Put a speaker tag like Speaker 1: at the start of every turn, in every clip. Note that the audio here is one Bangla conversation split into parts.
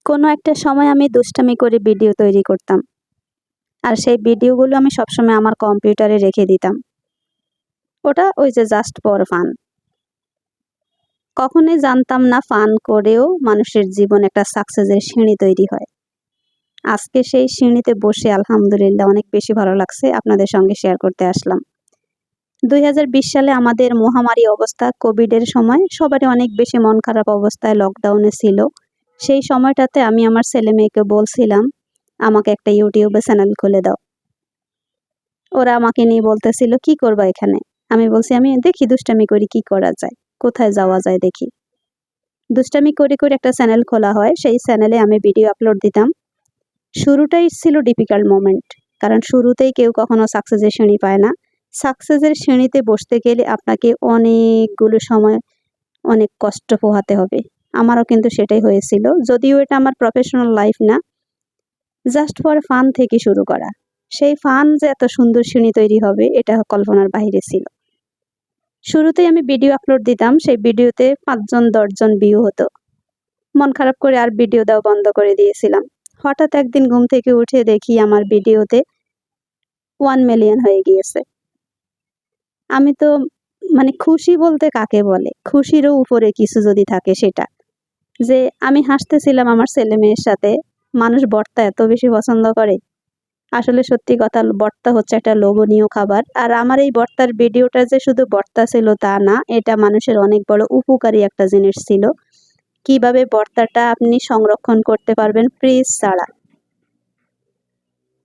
Speaker 1: কোনো একটা সময় আমি দুষ্টামি করে ভিডিও তৈরি করতাম। আর সেই ভিডিওগুলো আমি সবসময় আমার কম্পিউটারে রেখে দিতাম। ওটা ওই যে জাস্ট ফর ফান। কখনোই জানতাম না ফান করেও মানুষের জীবনে একটা সাকসেসের সিঁড়ি তৈরি হয়। আজকে সেই সিঁড়িতে বসে আলহামদুলিল্লাহ অনেক বেশি ভালো লাগছে, আপনাদের সঙ্গে শেয়ার করতে আসলাম। 2020 সালে আমাদের মহামারী অবস্থা, কোভিডের সময় সবারই অনেক বেশি মন খারাপ অবস্থায় লকডাউনে ছিল। সেই সময়টাতে আমি আমার ছেলে-মেয়েকে বলছিলাম, আমাকে একটা ইউটিউবে চ্যানেল খুলে দাও। ওরা আমাকে নিয়ে বলতেছিল, "কি করবা এখানে?" আমি বলছি, "আমি দেখি দুষ্টামি করি কি করা যায়, কোথায় যাওয়া যায় দেখি।" দুষ্টামি করে, করে একটা চ্যানেল খোলা হয়। সেই চ্যানেলে আমি ভিডিও আপলোড দিতাম। শুরুটাই ছিল ডিফিকাল্ট মোমেন্ট। কারণ শুরুতেই কেউ কখনো সাকসেসের সিঁড়ি পায় না। সাকসেসের সিঁড়িতে বসতে গেলে আপনাকে অনেকগুলো সময় অনেক কষ্ট পোহাতে হবে। আমারও কিন্তু সেটাই হয়েছিল। যদিও এটা আমার প্রফেশনাল লাইফ না, জাস্ট ফর ফান থেকে শুরু করা। সেই ফান যে এত সুন্দর সিঁড়ি তৈরি হবে এটা কল্পনার বাইরে ছিল। শুরুতেই আমি ভিডিও আপলোড দিতাম, সেই ভিডিওতে ৫ জন ১০ জন ভিউ হতো। মন খারাপ করে আর ভিডিও দেওয়া বন্ধ করে দিয়েছিলাম। হঠাৎ একদিন ঘুম থেকে উঠে দেখি আমার ভিডিওতে 1 মিলিয়ন হয়ে গিয়েছে। আমি তো মানে খুশি বলতে কাকে বলে? খুশিরও উপরে কিছু যদি থাকে সেটা। যে আমি হাসতেছিলাম আমার ছেলে-মেয়ের সাথে। মানুষ ভর্তা এত বেশি পছন্দ করে। আসলে সত্যি কথা, ভর্তা হচ্ছে একটা লোভনীয় খাবার। আর আমার এই ভর্তার ভিডিওটা যে শুধু ভর্তা ছিল তা না, এটা মানুষের অনেক বড় উপকারী একটা জিনিস ছিল। কিভাবে ভর্তাটা আপনি সংরক্ষণ করতে পারবেন ফ্রিজ ছাড়া।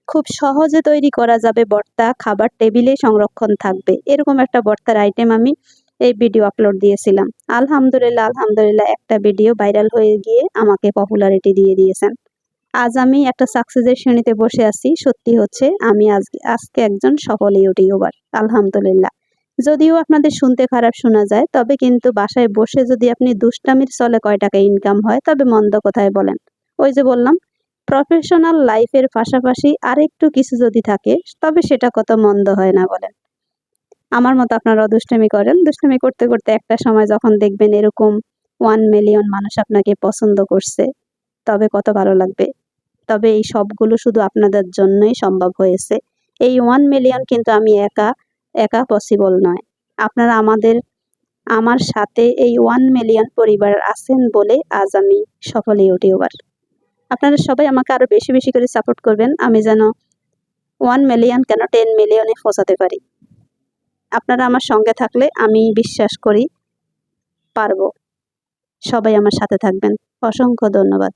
Speaker 1: খুব সহজে তৈরি করা যাবে ভর্তা, খাবার টেবিলেই সংরক্ষণ থাকবে। এরকম একটা ভর্তার আইটেম আমি এই ভিডিও আপলোড দিয়েছিলাম। আলহামদুলিল্লাহ, আলহামদুলিল্লাহ একটা ভিডিও ভাইরাল হয়ে গিয়ে আমাকে পপুলারিটি দিয়ে দিয়েছেন। আজ আমি একটা সাকসেসের শ্রেণীতে বসে আছি। সত্যি হচ্ছে আমি আজকে একজন সফল ইউটিউবার। আলহামদুলিল্লাহ। যদিও আপনাদের শুনতে খারাপ শোনা যায়, তবে কিন্তু বাসায় বসে যদি আপনি দুষ্টামির ছলে কয় টাকা ইনকাম হয়, তবে মন্দ কোথায় বলেন? ওই যে বললাম, প্রফেশনাল লাইফের পাশাপাশি আরেকটু কিছু যদি থাকে, তবে সেটা কত মন্দ হয় না বলেন? আমার মতো আপনারাও দুষ্টামি করেন। দুষ্টামি করতে, করতে একটা সময় যখন দেখবেন এরকম 1 মিলিয়ন মানুষ আপনাকে পছন্দ করছে, তবে কত ভালো লাগবে। তবে এই সবগুলো শুধু আপনাদের জন্যই সম্ভব হয়েছে। এই 1 মিলিয়ন কিন্তু আমি একা পসিবল নয়। আপনারা আমার সাথে এই 1 মিলিয়ন পরিবার আছেন বলে আজ আমি সফল ইউটিউবার। আপনারা সবাই আমাকে আরো বেশি, বেশি করে সাপোর্ট করবেন। আমি যেন 1 মিলিয়ন কেন 10 মিলিয়নে পৌঁছাতে পারি। আপনারা আমার সঙ্গে থাকলে আমি বিশ্বাস করি পারবো। সবাই আমার সাথে থাকবেন। অসংখ্য ধন্যবাদ।